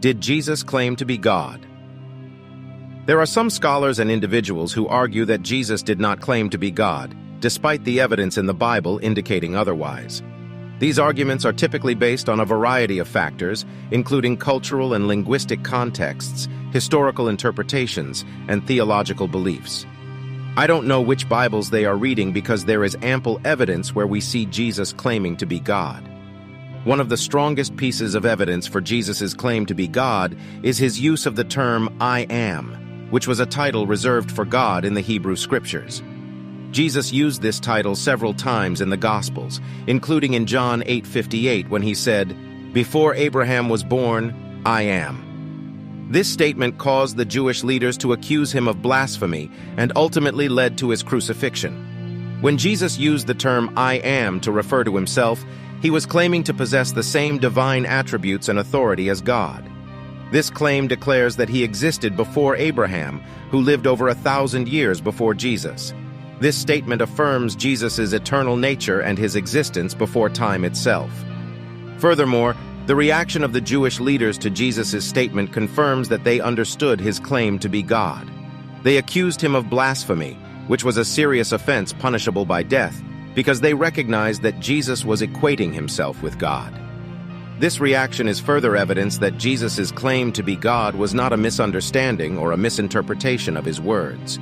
Did Jesus claim to be God? There are some scholars and individuals who argue that Jesus did not claim to be God, despite the evidence in the Bible indicating otherwise. These arguments are typically based on a variety of factors, including cultural and linguistic contexts, historical interpretations, and theological beliefs. I don't know which Bibles they are reading because there is ample evidence where we see Jesus claiming to be God. One of the strongest pieces of evidence for Jesus' claim to be God is his use of the term "I am," which was a title reserved for God in the Hebrew Scriptures. Jesus used this title several times in the Gospels, including in John 8:58 when he said, "Before Abraham was born, I am." This statement caused the Jewish leaders to accuse him of blasphemy and ultimately led to his crucifixion. When Jesus used the term "I am" to refer to himself, he was claiming to possess the same divine attributes and authority as God. This claim declares that he existed before Abraham, who lived over 1,000 years before Jesus. This statement affirms Jesus' eternal nature and his existence before time itself. Furthermore, the reaction of the Jewish leaders to Jesus' statement confirms that they understood his claim to be God. They accused him of blasphemy, which was a serious offense punishable by death, because they recognized that Jesus was equating himself with God. This reaction is further evidence that Jesus' claim to be God was not a misunderstanding or a misinterpretation of his words.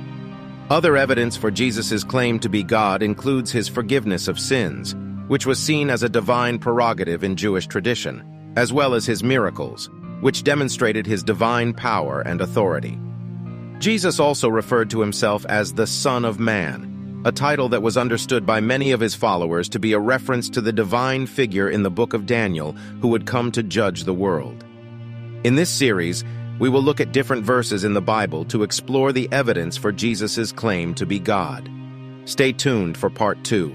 Other evidence for Jesus' claim to be God includes his forgiveness of sins, which was seen as a divine prerogative in Jewish tradition, as well as his miracles, which demonstrated his divine power and authority. Jesus also referred to himself as the Son of Man, a title that was understood by many of his followers to be a reference to the divine figure in the book of Daniel who would come to judge the world. In this series, we will look at different verses in the Bible to explore the evidence for Jesus' claim to be God. Stay tuned for part 2.